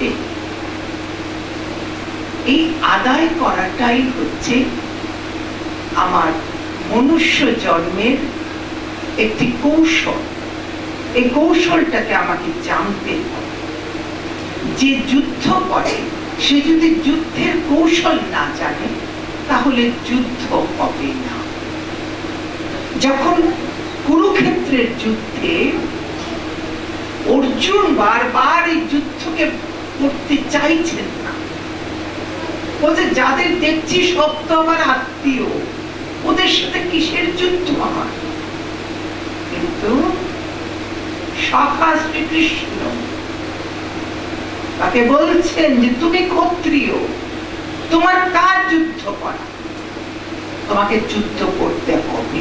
আছে। এই আদায় করাটাই হচ্ছে আমার মনুষ্য জন্মের একটি কৌশল। এই কৌশলটাকে আমাকে জানতে হবে। যে যুদ্ধ করে সে যদি যুদ্ধের কৌশল না জানে তাহলে যুদ্ধ হবে না। যখন কুরুক্ষেত্রের যুদ্ধে অর্জুন বারবার এই যুদ্ধকে করতে চাইছেন না, বলছে যাদের দেখছি সব তো আমার আত্মীয়, ওদের সাথে কিসের যুদ্ধ আমার। কিন্তু সখা শ্রীকৃষ্ণ তাকে বলছেন যে তুমি ক্ষত্রিয়, তোমার কাজ যুদ্ধ করা, তোমাকে যুদ্ধ করতে হবে।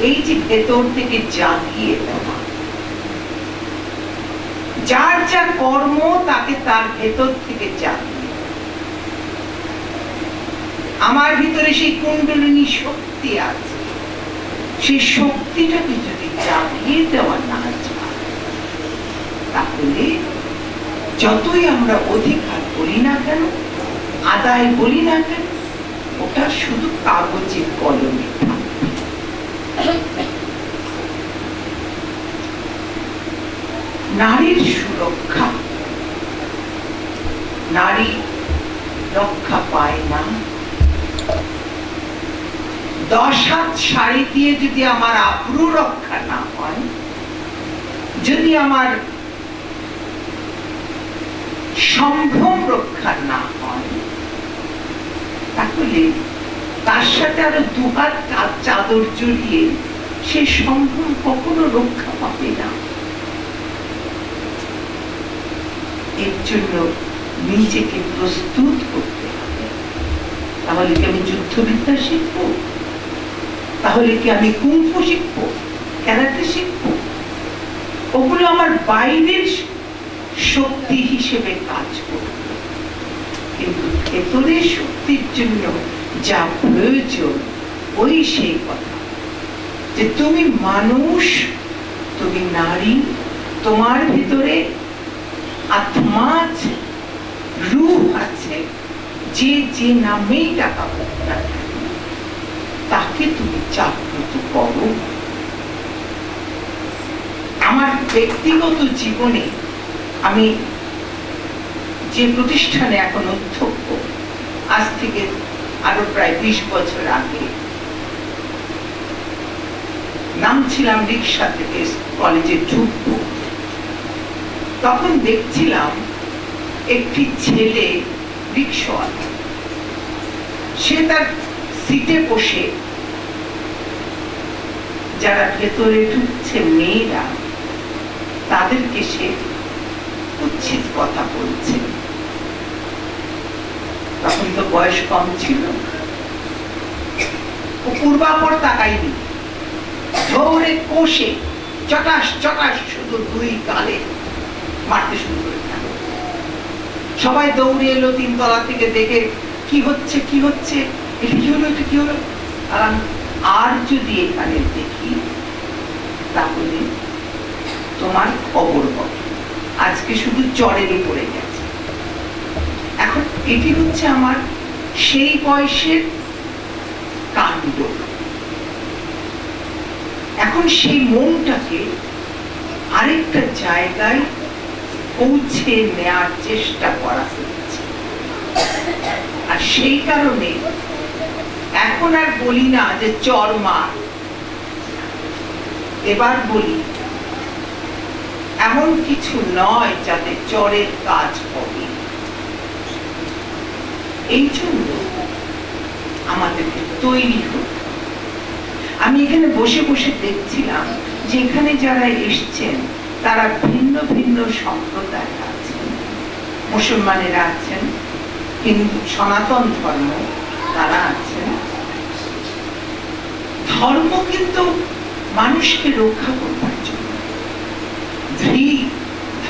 এই যে ভেতর থেকে জাগিয়ে দেওয়া, যার যা কর্ম তাকে তার ভেতর থেকে জাগিয়ে। আমার ভিতরে সেই কুণ্ডলিনী শক্তি আছে, সেই শক্তিটাকে যদি জাগিয়ে দেওয়া না যায় তাহলে যতই আমরা অধিকার বলি না কেন, আদায় বলি না কেন, ওটা শুধু কাগজে কলমে। নারীর সুরক্ষা, নারী রক্ষা পায় না। 10 হাত শাড়ি দিয়ে যদি আমার আব্রু রক্ষা না হয়, যদি আমার সম্ভ্রম রক্ষা না হয়, তাহলে তার সাথে আরো 2 হাত চাদর জড়িয়ে সে সম্ভ্রম কখনো রক্ষা পাবে না। এর জন্য নিজেকে প্রস্তুত করতে হবে। তাহলে কি আমি যুদ্ধবিদ্যা শিখবো? তাহলে কি আমি কুংফু শিখবো, ক্যারাতে শিখবো? ওগুলো আমার বাইরের শক্তি হিসেবে কাজ করবে, কিন্তু ভেতরের শক্তির জন্য যা প্রয়োজন ওই সেই কথা যে তুমি মানুষ, তুমি নারী, তোমার ভিতরে আত্মা আছে, রূহ আছে, যে যে নামেই ডাকা হোক না তাকে তুমি জাগ্রত করো। আমার ব্যক্তিগত জীবনে আমি যে প্রতিষ্ঠানে এখন অধ্যক্ষ, আজ থেকে আরো প্রায় 20 বছর আগে নামছিলাম রিক্সা থেকে কলেজে ঢুকবো, তখন দেখছিলাম একটি ছেলে রিক্সাওয়ালা, সে তার সিটে বসে যারা ভেতরে ঢুকছে মেয়েরা তাদেরকে সে উচ্ছিত কথা বলছে। তখন তো বয়স কম ছিল, ও পূর্বাপর তাকায়নি, ধরে কষে চটাস চটাস শুধু 2 গালে মারতে শুরু করে। সবাই দৌড়ে এলো 3 তলা থেকে, দেখে কি হচ্ছে কি হচ্ছে, এটা কি হলো, এটা কি হলো। আর যদি এখানে দেখি তাহলে তোমার খবর হবে, আজকে শুধু চড়েরই পড়ে গেছে। এখন এটি হচ্ছে আমার সেই বয়সের কাণ্ড। এখন সেই মনটাকে আরেকটা জায়গায় পৌঁছে নেওয়ার চেষ্টা করা হচ্ছে, আর সেই কারণে এখন আর বলি না যে চর মার, এবার বলি এমন কিছু নয় যাতে চরের কাজ হবে। এই জন্য আমাদেরকে তৈরি হতে। আমি এখানে বসে বসে দেখছিলাম যে এখানে যারা এসছেন তারা ভিন্ন ভিন্ন সম্প্রদায় আছেন, মুসলমানেরা আছেন, হিন্দু সনাতন ধর্ম তারা আছেন। ধর্ম কিন্তু মানুষকে রক্ষা করবার জন্য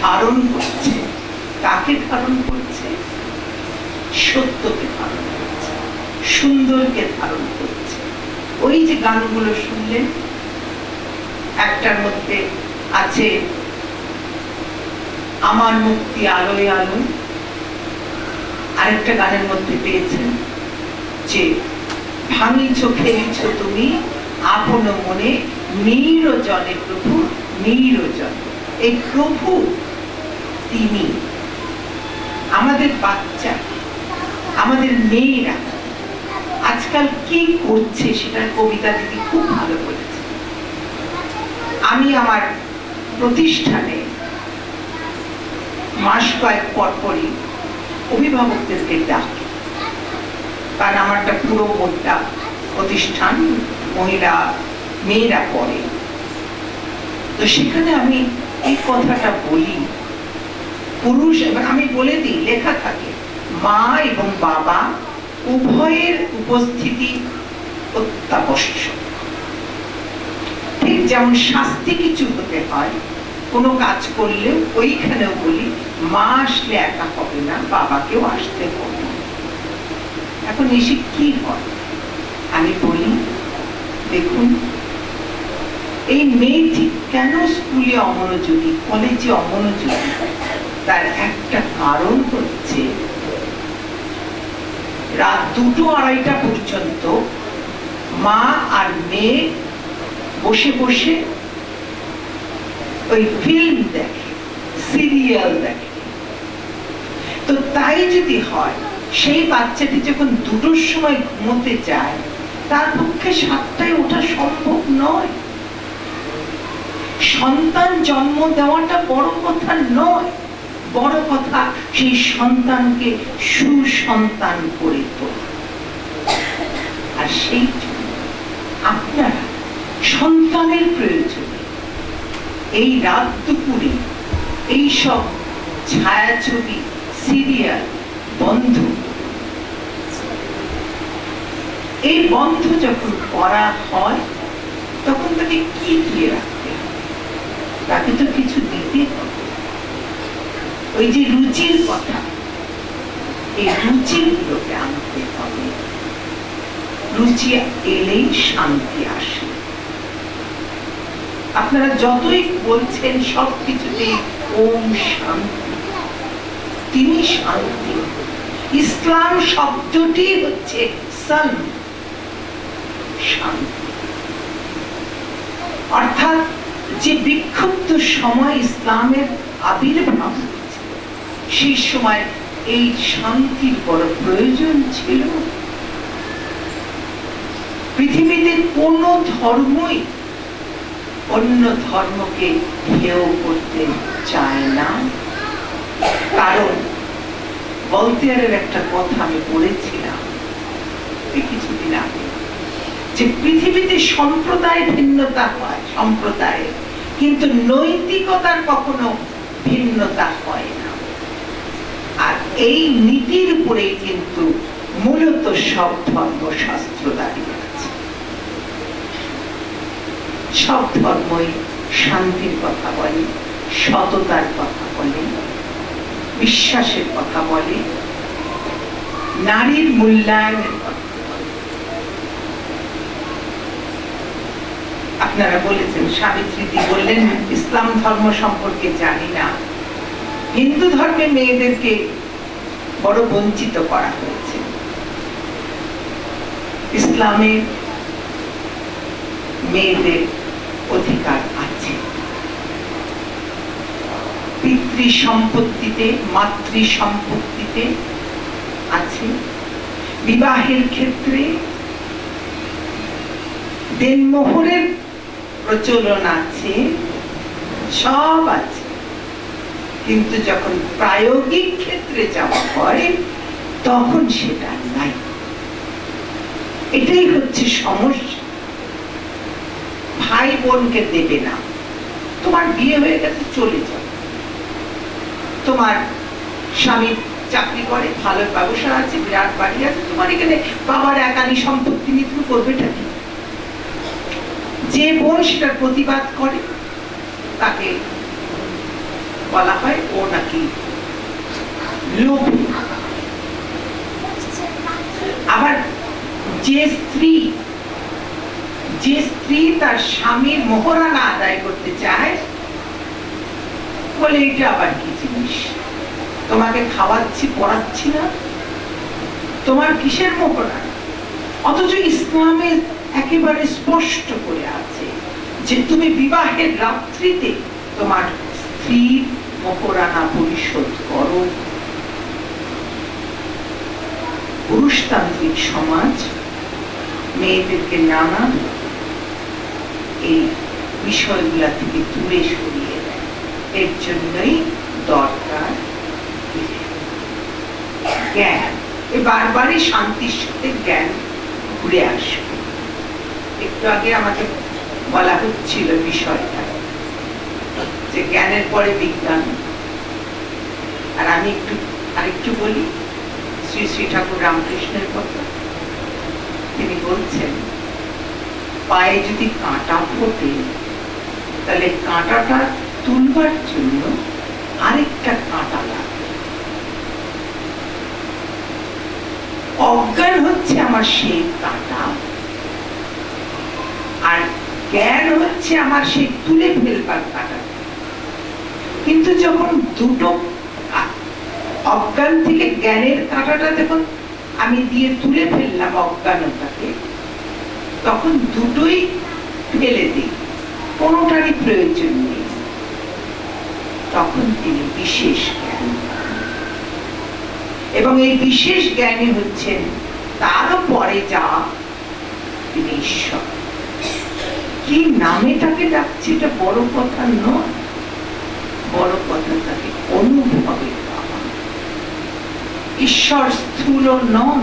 ধারণ করছে। কাকে ধারণ করছে? সত্যকে ধারণ করছে, সুন্দরকে ধারণ করছে। ওই যে গানগুলো শুনলেন, একটার মধ্যে আছে আমার মুক্তি আলোয় আলো, আরেকটা গানের মধ্যে পেয়েছেন যে ভাঙিছ খেলিছ তুমি আপন মনে নিরজনে প্রভু নিরজন। এই প্রভু তিনি আমাদের বাচ্চা, আমাদের মেয়েরা আজকাল কি করছে সেটার কবিতা দিদি খুব ভালো বলেছে। আমি আমার প্রতিষ্ঠানে মাস কয়েক পরপরই অভিভাবকদেরকে ডাকি, কারণ আমারটা পুরো মোটা প্রতিষ্ঠান, মহিলা মেয়েরা পড়ে। তো সেখানে আমি এই কথাটা বলি, পুরুষ এবং আমি বলে দিই লেখা থাকে মা এবং বাবা উভয়ের উপস্থিতি অত্যাবশ্যক। ঠিক যেমন শাস্তি কিছু হতে হয় কোনো কাজ করলে, ওইখানেও বলি মা আসলে একা হবে না, বাবাকেও আসতে হবে। এখন এসে কি হয় আমি বলি, দেখুন এই মেয়েটি কেন স্কুলে অমনোযোগী, কলেজে অমনোযোগী, তার একটা কারণ হচ্ছে রাত 2-2:30 পর্যন্ত মা আর মেয়ে বসে বসে ওই ফিল্ম দেখে, সিরিয়াল দেখে। তো তাই যদি হয়, সেই বাচ্চাটি যখন 2টোর সময় ঘুমোতে যায়, তার পক্ষে 7টায় ওঠা সম্ভব নয়। সন্তান জন্ম দেওয়াটা বড় কথা নয়, বড় কথা সেই সন্তানকে সুসন্তান করে তোলা। আর সেই আপনারা সন্তানের প্রয়োজনে এই রাত দুপুরে এই সব ছায়াছবি সিরিয়াল বন্ধ, এই বন্ধ যখন করা হয় তখন তাকে কি দিয়ে রাখতে হবে, তাকে তো কিছু দিতে হবে। ওই যে রুচির কথা, এই রুচিগুলোকে আনতে হবে। রুচি এলেই শান্তি আসে। আপনারা যতই বলছেন সবকিছুতে ওম শান্তি, তিনি শান্তি। ইসলাম শব্দটি হচ্ছে সাল, শান্তি। অর্থাৎ যে বিক্ষুব্ধ সময় ইসলামের আবির্ভাব হয়েছে, সেই সময় এই শান্তির বড় প্রয়োজন ছিল। পৃথিবীতে কোন ধর্মই অন্য ধর্মকে হেয় করতে চায় না। কারণ ভলতেয়ারের একটা কথা আমি পড়েছিলাম কিছুদিন আগে, যে পৃথিবীতে সম্প্রদায় ভিন্নতা হয়, সম্প্রদায়, কিন্তু নৈতিকতার কখনো ভিন্নতা হয় না। আর এই নীতির উপরে কিন্তু মূলত সব ধর্মশাস্ত্র দাঁড়িয়ে আছে। সব ধর্মই শান্তির কথা বলে, সততার কথা বলে, বিশ্বাসের কথা বলে, নারীর মূল্যায়নের কথা বলে। আপনারা বলেছেন, সাবিত্রী বললেন ইসলাম ধর্ম সম্পর্কে জানি না। হিন্দু ধর্মে মেয়েদেরকে বড় বঞ্চিত করা হয়েছে। ইসলামে মেয়েদের অধিকার আছে। পিতৃ সম্পত্তিতে, মাতৃ সম্পত্তিতে আছে। বিবাহের ক্ষেত্রে দেনমোহরের প্রচলন আছে, সব আছে। কিন্তু যখন প্রায়োগিক ক্ষেত্রে যাওয়া হয় তখন সেটা নাই। এটাই হচ্ছে সমস্যা। ভাই বোনকে দেবে না, তোমার বিয়ে হয়ে গেছে চলে যাও, তোমার স্বামী চাকরি করে, ভালো ব্যবসা আছে, বিরাট বাড়ি আছে, তোমার এখানে বাবার একানি সম্পত্তি নিয়ে তুমি করবেটা কি? যে বোন সেটার প্রতিবাদ করে তাকে বলা হয় ও নাকি লোভী। আবার যে স্ত্রী তার স্বামীর মোহরানা আদায় করতে চায়, বলে এটা আবার কি জিনিস, তোমাকে খাওয়াচ্ছি পড়াচ্ছি না, তোমার কিসের মোহরানা? অথচ ইসলামে একেবারে স্পষ্ট করে আছে যে তুমি বিবাহের রাত্রিতে তোমার স্ত্রীর মোহরানা পরিশোধ করো। পুরুষতান্ত্রিক সমাজ মেয়েদেরকে নানা এই বিষয়গুলা থেকে দূরে সরিয়ে দেয়। এর জন্যই দরকার জ্ঞান। বারবারই শান্তির সাথে জ্ঞান ঘুরে আসবে। একটু আগে আমাকে বলা হচ্ছিল বিষয়টা যে জ্ঞানের পরে বিজ্ঞান। আর আমি আরেকটু বলি শ্রী শ্রী ঠাকুর রামকৃষ্ণের কথা। তিনি বলছেন, পায়ে যদি কাঁটা ফোটে তাহলে কাঁটাটা তুলবার জন্য আরেকটা কাঁটা লাগে। অজ্ঞান হচ্ছে আমার সেই কাঁটা, আর জ্ঞান হচ্ছে আমার সেই তুলে ফেলবার কাঁটা। কিন্তু যখন দুটো অজ্ঞান থেকে জ্ঞানের কাঁটাটা যখন আমি দিয়ে তুলে ফেললাম অজ্ঞানতাকে, তখন দুটোই ফেলে দিই, কোনোটারই প্রয়োজন নেই। তখন তিনি বিশেষ জ্ঞান, এবং এই বিশেষ জ্ঞানী হচ্ছেন তারও পরে যা তিনি ঈশ্বর। কি নামে তাকে ডাকছে এটা বড় কথা নয়, বড় কথা তাকে অনুভবে পাওয়া। ঈশ্বর স্থূল নন।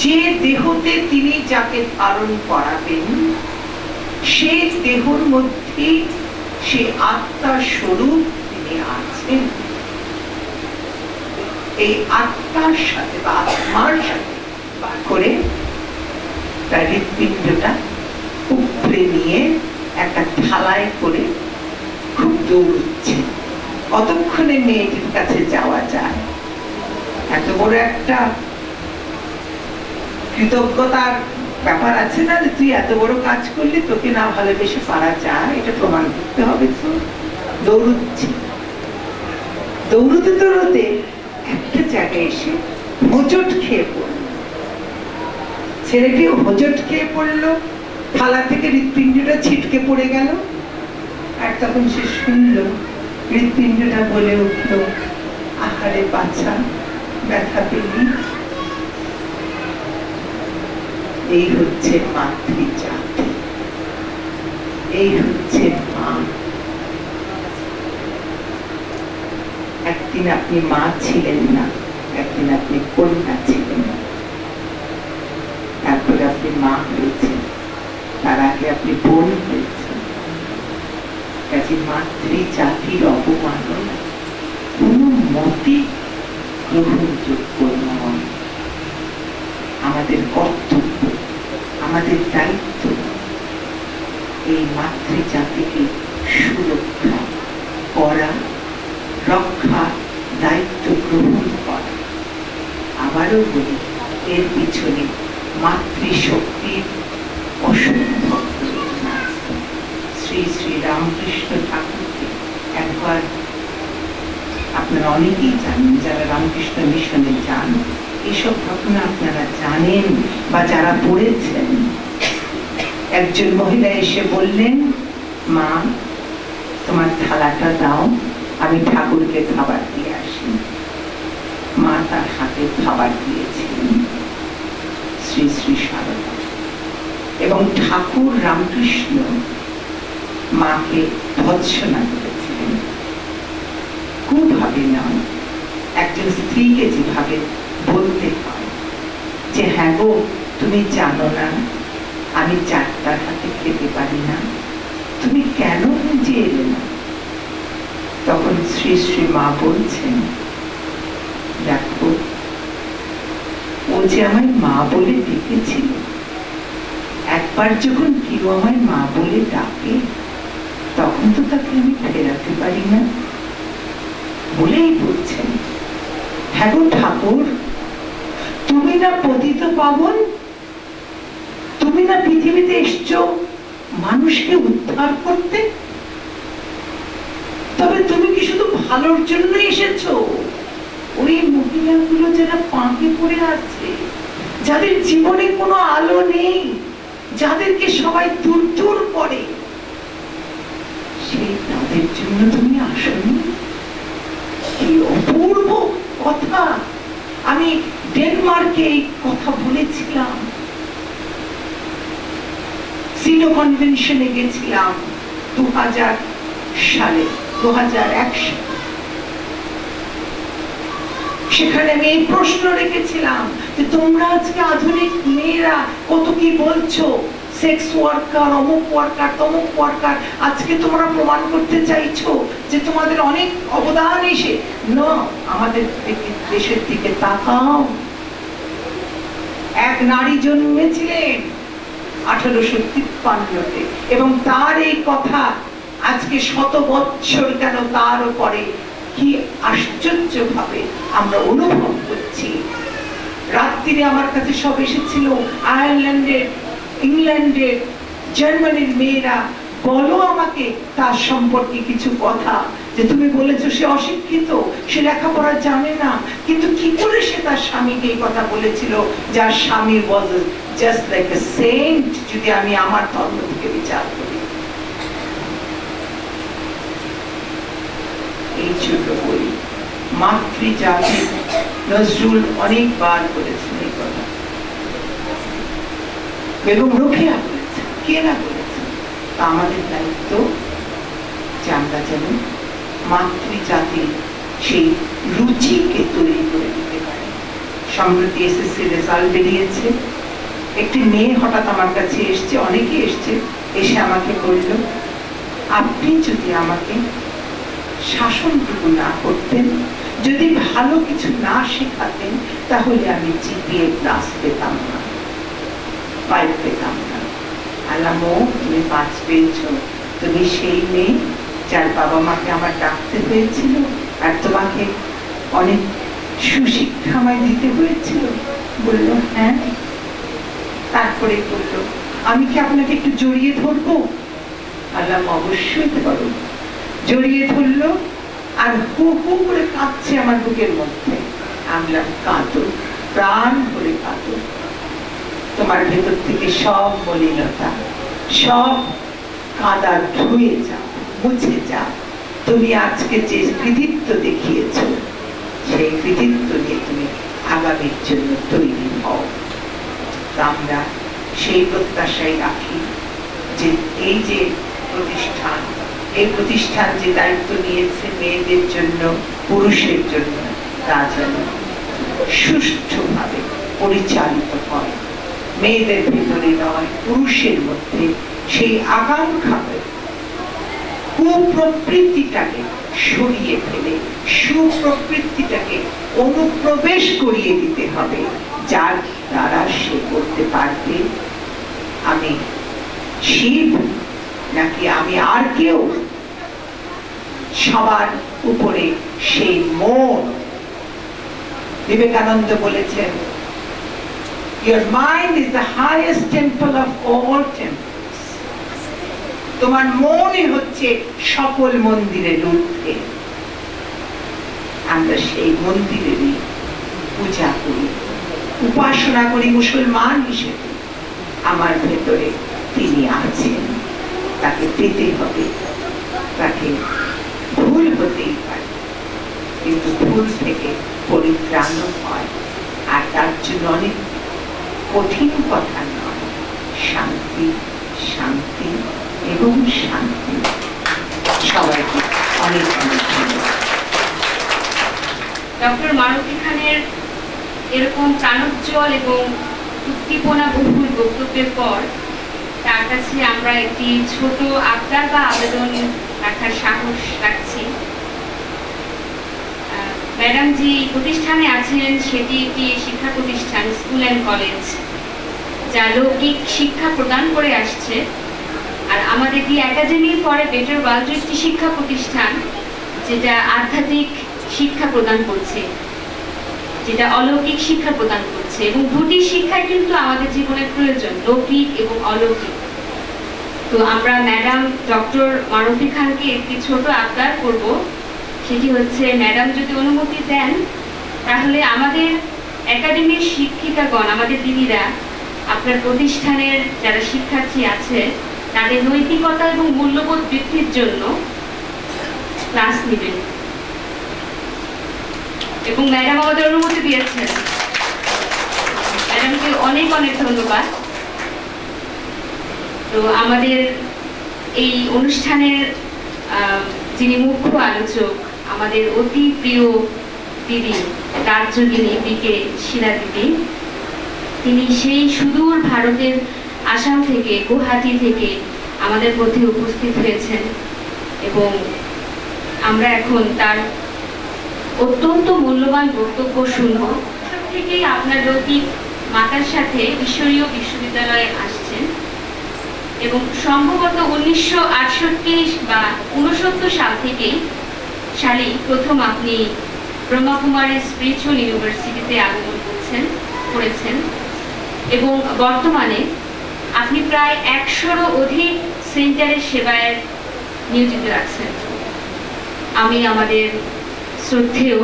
যে দেহতে তিনি যাকে ধারণ করাবেন সে দেহর মধ্যে সে আত্মার স্বরূপ তিনি আছেন। এই আত্মার সাথে বা আত্মার সাথে করে তার হৃৎপিণ্ডটা উপরে নিয়ে একটা থালায় করে খুব দৌড়চ্ছে। কতক্ষণে মেয়েটির কাছে যাওয়া যায়? এত বড় একটা কৃতজ্ঞতার ব্যাপার আছে না, যে তুই এত বড় কাজ করলি, তোকে না ভালোবেসে পারা যায়, এটা প্রমাণ করতে হবে। তো দৌড়চ্ছে, দৌড়তে দৌড়তে একটা জায়গায় এসে হোঁচট খেয়ে পড়ল। ছেলেটি হোঁচট খেয়ে পড়লো, থালা থেকে হৃৎপিণ্ডটা ছিটকে পড়ে গেল। আর তখন সে শুনল হৃৎপিণ্ডটা বলে উঠল, আহারে বাচ্চা, ব্যথা পেলি। এই হচ্ছে মাতৃজাতি, এই হচ্ছে মা। একদিন আপনি মা ছিলেন না, একদিন আপনি কন্যা ছিলেন, তারপরে আপনি মা হয়েছেন, তার আগে আপনি বোন হয়েছেন। কাজে মাতৃজাতির অবমাননা কোন মতে গ্রহণযোগ্য নয়। আমাদের কর্তব্য, আমাদের দায়িত্ব এই মাতৃজাতিকে সুরক্ষা করা, রক্ষা, দায়িত্ব গ্রহণ করা। আবারও বলি, এর পিছনে মাতৃশক্তির অসম্ভব প্রয়োজন। শ্রী শ্রী রামকৃষ্ণ ঠাকুরকে একবার আপনারা অনেকেই জানেন, যারা রামকৃষ্ণ মিশনে যান, এসব ঘটনা আপনারা জানেন বা যারা পড়েছেন। একজন মহিলা এসে বললেন, মা তোমার থালাটা দাও, আমি ঠাকুরকে খাবার দিয়ে আসি। মা তার হাতে খাবার দিয়েছিলেন, শ্রী শ্রী সারদা। এবং ঠাকুর রামকৃষ্ণ মাকে ভৎসনা করেছিলেন। কুভাবে নয়, একজন স্ত্রীকে যেভাবে বলতে হয় যে হ্যাঁ গো, তুমি জানো না আমি 4টার হাতে খেতে পারি না, তুমি কেন নিজে এলে না? তখন শ্রী শ্রী মা বলছেন, দেখো ও যে আমায় মা বলে ডেকেছিল, একবার যখন কেউ আমায় মা বলে ডাকে তখন তো তাকে আমি ফেরাতে পারি না। বলেই বলছেন, হ্যাঁ গো ঠাকুর, তুমি না পতিত পাবন, তুমি না পৃথিবীতে এসছো মানুষকে উদ্ধার করতে, তবে তুমি কি শুধু ভালোর জন্য এসেছো? ওই মহিলাগুলো যারা পাঁকে পড়ে আছে, যাদের জীবনে কোনো আলো নেই, যাদেরকে সবাই দূর দূর করে, সেই তাদের জন্য তুমি আসনি? কি অপূর্ব কথা! আমি ডেনমার্কে এই কথা বলেছিলাম, সিলো কনভেনশনে গেছিলাম 2000 সালে, 2001 সালে। সেখানে আমি এই প্রশ্ন রেখেছিলাম যে তোমরা আজকে আধুনিক মেয়েরা কত কি বলছো, সেক্স ওয়ার্কার, অমুক ওয়ার্কার, তমুক ওয়ার্কার, আজকে তোমরা প্রমাণ করতে চাইছো যে তোমাদের অনেক অবদান এসে না। আমাদের দেশের দিকে তাকাও। এক নারী জন্মেছিলেন 1853-তে, এবং তার এই কথা আজকে 100 বছর কেন তারও পরে কি আশ্চর্য ভাবে আমরা অনুভব করছি। রাত্রিরে আমার কাছে সব এসেছিল আয়ারল্যান্ডের, ইংল্যান্ডের, জার্মানির মেয়েরা। বলো আমাকে তার সম্পর্কে কিছু কথা, যে তুমি বলেছো সে অশিক্ষিত, সে লেখাপড়া জানে না, কিন্তু কি করে সে তার স্বামীকে এই কথা বলেছিল, যার স্বামী was just like a saint, যদি আমি আমার ধর্ম থেকে বিচার করি। এই ছোট বই মাতৃজাতি, নজরুল অনেকবার বলেছেন এই কথা, বেগম রোকেয়া বলেছেন, কে না বলেছেন। তা আমাদের দায়িত্ব যে আমরা যেন মাতৃজাতির সেই রুচিকে তৈরি করে দিতে পারি। সম্প্রতি এসএসসি রেজাল্ট বেরিয়েছে, একটি মেয়ে হঠাৎ আমার কাছে এসছে, অনেকে এসছে, এসে আমাকে বলল, আপনি যদি আমাকে শাসনটুকু না করতেন, যদি ভালো কিছু না শেখাতেন, তাহলে আমি জিপিএ প্লাস পেতাম না, 5 পেতাম না। আলামো, তুমি 5 পেয়েছ, তুমি সেই মেয়ে যার বাবা মাকে আমার ডাকতে হয়েছিল, আর তোমাকে অনেক সুশিক্ষা আমায় দিতে হয়েছিল। বললো হ্যাঁ। তারপরে বললো, আমি কি আপনাকে একটু জড়িয়ে ধরবো? আলাম, অবশ্যই ধরো। জড়িয়ে ধরলো, আর হু হু করে কাঁদছে আমার বুকের মধ্যে। আমি কাঁদো, প্রাণ ভরে কাঁদো, তোমার ভেতর থেকে সব মলিনতা, সব কাদা ধুয়ে যাও, মুছে যাও। তুমি আজকে যে কৃতিত্ব দেখিয়েছ, সেই কৃতিত্ব নিয়ে তুমি আগামীর জন্য তৈরি হও। আমরা সেই প্রত্যাশাই রাখি যে এই যে প্রতিষ্ঠান, এই প্রতিষ্ঠান যে দায়িত্ব নিয়েছে মেয়েদের জন্য, পুরুষের জন্য, তা যেন সুষ্ঠুভাবে পরিচালিত হয়। মেয়েদের ভিতরে নয়, পুরুষের মধ্যে সেই আকাঙ্ক্ষা, কুপ্রবৃত্তিটাকে সরিয়ে ফেলে সুপ্রবৃত্তিটাকে অনুপ্রবেশ করিয়ে দিতে হবে, যার দ্বারা সে করতে পারবে আমি শিব নাকি আমি আর কেউ। সবার উপরে সেই মন। বিবেকানন্দ বলেছেন, your mind is the highest temple of all temples. তোমার মনই হচ্ছে সকল মন্দিরের ঊর্ধ্বে। আমরা সেই মন্দিরেরই পূজা করি, উপাসনা করি মুসলমান হিসেবে। আমার ভেতরে তিনি আছেন, তাকে পেতে হবে। তাকে ভুল হতেই পারে, কিন্তু ভুল থেকে পরিত্রাণ হয়, আর তার জন্য অনেক কঠিন কথা নয়, শান্তি, শান্তি এবং শান্তি। সবাইকে অনেক অনেক ধন্যবাদ। ডক্টর মারুফি খানের এরকম প্রাণোজ্জ্বল এবং উদ্দীপনা বহুল বক্তব্যের পর তার কাছে আমরা একটি ছোট আবদার বা আবেদন রাখার সাহস রাখছি। ম্যাডাম যে প্রতিষ্ঠানে আছেন সেটি একটি শিক্ষা প্রতিষ্ঠান, স্কুল অ্যান্ড কলেজ, যা লৌকিক শিক্ষা প্রদান করে আসছে। আর আমাদের দি academy for a better world একটি শিক্ষা প্রতিষ্ঠান যেটা আধ্যাত্মিক শিক্ষা প্রদান করছে, যেটা অলৌকিক শিক্ষা প্রদান করছে, এবং দুটি শিক্ষাই কিন্তু আমাদের জীবনে প্রয়োজন, লৌকিক এবং অলৌকিক। তো আমরা ম্যাডাম ডক্টর মারুফি খানকে একটি ছোট আবদার করব, সেটি হচ্ছে ম্যাডাম যদি অনুমতি দেন তাহলে আমাদের একাডেমির শিক্ষিকাগণ, আমাদের দিদিরা আপনার প্রতিষ্ঠানের যারা শিক্ষার্থী আছে তাদের নৈতিকতা এবং মূল্যবোধ বৃদ্ধির জন্য ক্লাস নেবেন এবং ম্যাডাম আমাদের অনুমতি দিয়েছেন। ম্যাডামকে অনেক অনেক ধন্যবাদ। তো আমাদের এই অনুষ্ঠানের যিনি মুখ্য আলোচক, আমাদের অতি প্রিয় দিদি রাজ্যগিনী বিকে শিলা দিদি, তিনি সেই সুদূর ভারতের আসাম থেকে, গুয়াহাটি থেকে আমাদের মধ্যে উপস্থিত হয়েছেন এবং আমরা এখন তার অত্যন্ত মূল্যবান বক্তব্য শুনব। সব থেকেই আপনার লৌকিক মাতার সাথে ঈশ্বরীয় বিশ্ববিদ্যালয়ে আসছেন এবং সম্ভবত 1968 বা 69 সাল থেকেই প্রথম আপনি ব্রহ্মকুমারী স্পিরিচুয়াল ইউনিভার্সিটিতে আগমন করেছেন এবং বর্তমানে আপনি প্রায় 100-এরও অধিক সেন্টারের সেবায় নিয়োজিত আছেন। আমি আমাদের শ্রদ্ধেয়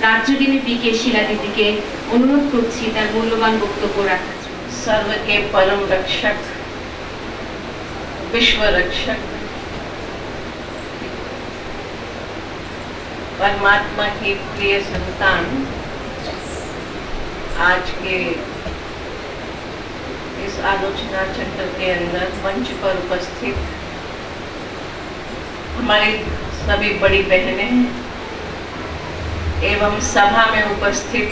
রাজ্যগিনী বিকে শিলা দিদিকে অনুরোধ করছি তার মূল্যবান বক্তব্য রাখার জন্য। सर्व के परम रक्षक, विश्व रक्षक, परमात्मा की प्रिय संतान, आज के इस आलोचना चक्र के अंदर मंच पर उपस्थित हमारी सभी बड़ी बहनें एवं सभा में उपस्थित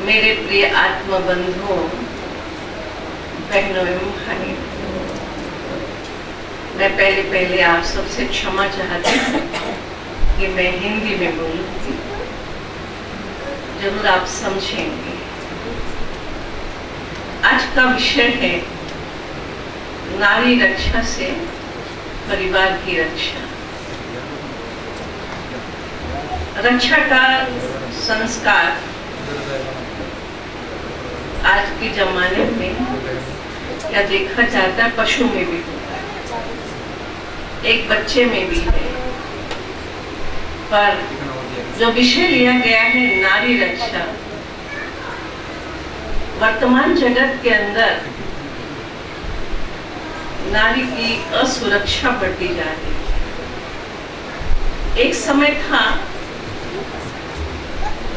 मेरे प्रिय आत्म बंधुओं, बहनों एवं भाई, मैं पहले आप सबसे क्षमा चाहती हूँ कि मैं हिंदी में बोलूँगी, जरूर आप समझेंगे। आज का विषय है नारी रक्षा से परिवार की रक्षा। रक्षा का संस्कार आज के जमाने में क्या देखा जाता है, पशु में भी होता है, एक बच्चे में भी है, पर जो विषय लिया गया है नारी रक्षा, वर्तमान जगत के अंदर नारी की असुरक्षा बढ़ती जा रही है। एक समय था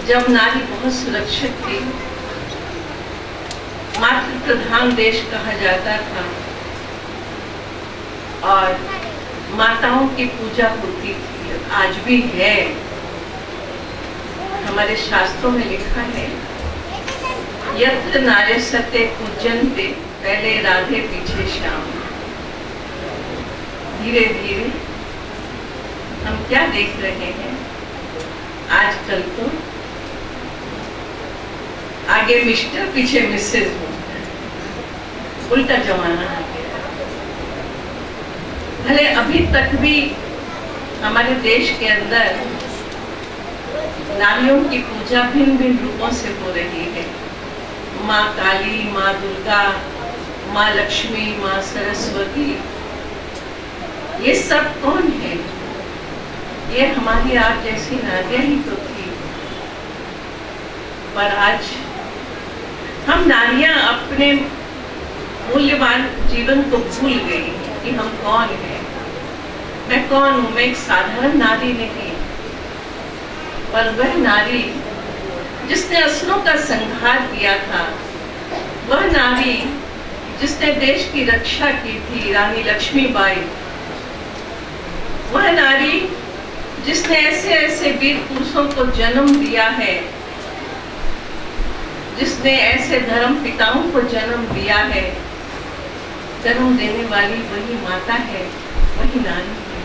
जब नारी बहुत सुरक्षित थी, मातृ प्रधान देश कहा जाता था और माताओं की पूजा होती थी, आज भी है। हमारे शास्त्रों में लिखा है यत्र नार्यस्ते पूज्यन्ते, पहले राधे पीछे श्याम। धीरे धीरे हम क्या देख रहे हैं, आजकल तो आगे मिस्टर पीछे मिसेज होता है, उल्टा जमाना आ गया। भले अभी तक भी हमारे देश के अंदर नारियों की पूजा भिन्न भिन्न रूपों से हो रही है। माँ काली, माँ दुर्गा, माँ लक्ष्मी, माँ सरस्वती, ये सब कौन है? ये हमारी आप जैसी नारियां ही तो थी। पर आज हम नारियां अपने मूल्यवान जीवन को भूल गई कि हम कौन हैं। मैं कौन हूँ? मैं एक साधारण नारी नहीं, पर वह नारी जिसने असुरों का संहार किया था, वह नारी जिसने देश की रक्षा की थी, रानी लक्ष्मीबाई। वह नारी जिसने ऐसे ऐसे वीर पुरुषों को जन्म दिया है, जिसने ऐसे धर्म पिताओं को जन्म दिया है। जन्म देने वाली वही माता है, वही नारी है।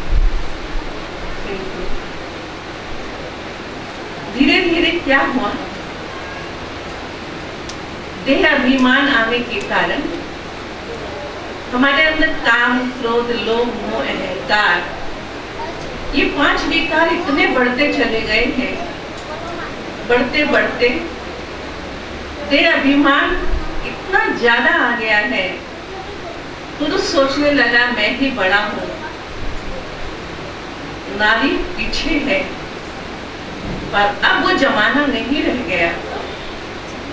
धीरे धीरे क्या हुआ, देह अभिमान आने के कारण हमारे अंदर काम, क्रोध, लोभ, मोह, अहंकार, ये 5 विकार इतने बढ़ते चले गए हैं। बढ़ते बढ़ते देह अभिमान इतना ज्यादा आ गया है, पुरुष सोचने लगा मैं ही बड़ा हूं, नारी पीछे है। पर अब वो जमाना नहीं रह गया।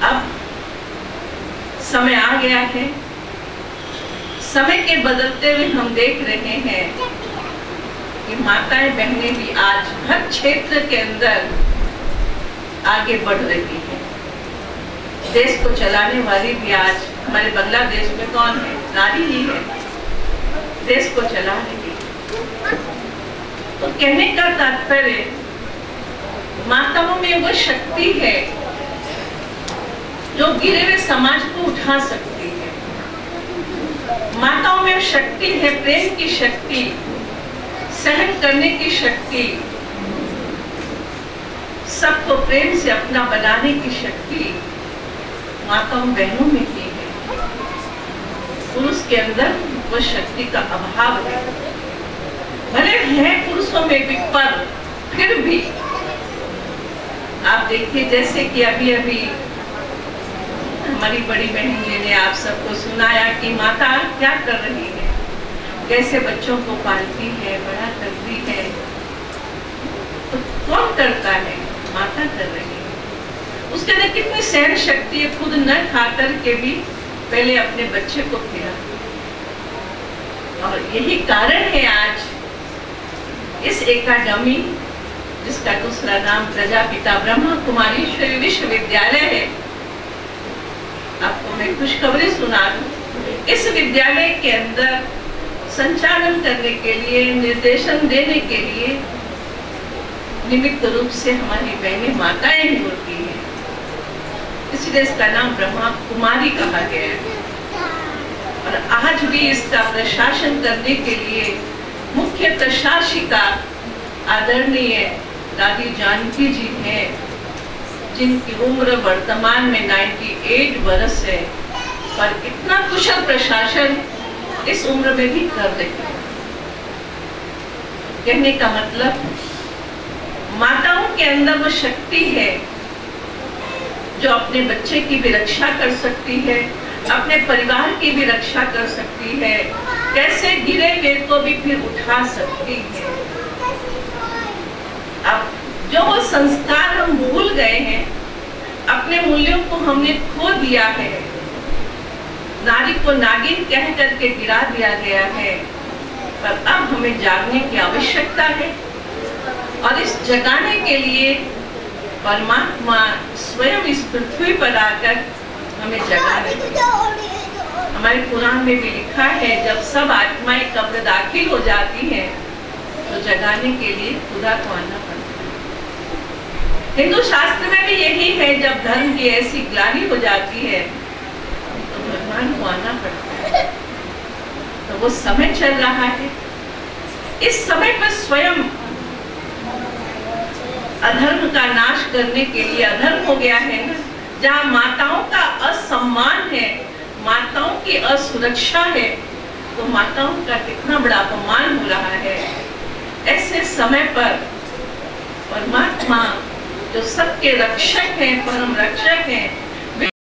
अब समय आ गया है। समय के बदलते हुए हम देख रहे हैं कि माताएं बहनें भी आज हर क्षेत्र के अंदर आगे बढ़ रही है। देश को चलाने वाली भी आज हमारे बांग्लादेश में कौन है? नारी ही है, देश को चला रही है। तो कहने का तात्पर्य, माताओं में वो शक्ति है जो गिरे हुए समाज को उठा सकती है। माताओं में शक्ति है, प्रेम की शक्ति, सहन करने की शक्ति, सबको प्रेम से अपना बनाने की शक्ति माताओं बहनों में ही है। पुरुष के अंदर वो शक्ति का अभाव है। भले है पुरुषों में भी, पर फिर भी आप देखिए, जैसे कि अभी अभी हमारी बड़ी बहन जी ने आप सबको सुनाया कि माता क्या कर रही है, कैसे बच्चों को पालती है, बड़ा करती है। तो कौन करता है? माता कर रही है। उसके अंदर कितनी सहन शक्ति है, खुद न खा कर के भी पहले अपने बच्चे को खिला। और यही कारण है आज इस एकेडमी, जिसका दूसरा नाम प्रजापिता ब्रह्मा कुमारीश्वरी विश्वविद्यालय है, आपको मैं खुशखबरी सुना दूं। इस विद्यालय के अंदर संचालन करने के लिए, निर्देशन देने के लिए निमित्त रूप से हमारी बहनें माताएं ही होती हैं। इसलिए इसका नाम ब्रह्मा कुमारी कहा गया है। और आज भी इसका प्रशासन करने के लिए मुख्य प्रशासिका आदरणीय दादी जानकी जी हैं, जिनकी उम्र वर्तमान में 98 वर्ष है, पर इतना कुशल प्रशासन इस उम्र में भी कर रही है। कहने का मतलब, माताओं के अंदर वो शक्ति है जो अपने बच्चे की भी रक्षा कर सकती है, अपने परिवार की भी रक्षा कर सकती है, कैसे गिरे हुए को भी फिर उठा सकती है। अब जो वो संस्कार हम भूल गए हैं, अपने मूल्यों को हमने खो दिया है, नारी को नागिन कह करके गिरा दिया गया है, पर अब हमें जागने की आवश्यकता है। और इस जगाने के लिए परमात्मा स्वयं इस पृथ्वी पर आकर हमें जगा रहे हैं। हमारे पुराण में भी लिखा है, जब सब आत्माएं कब्र दाखिल हो जाती हैं, तो जगाने के लिए खुदा को आना पड़ता है। हिंदू शास्त्र में भी यही है, जब धर्म की ऐसी ग्लानि हो जाती है तो भगवान को आना पड़ता है। तो वो समय चल रहा है। इस समय पर स्वयं अधर्म का नाश करने के लिए, अधर्म हो गया है ना, जहाँ माताओं का असम्मान है, माताओं की असुरक्षा है, तो माताओं का कितना बड़ा अपमान हो रहा है। ऐसे समय पर परमात्मा जो सबके रक्षक हैं, परम रक्षक हैं,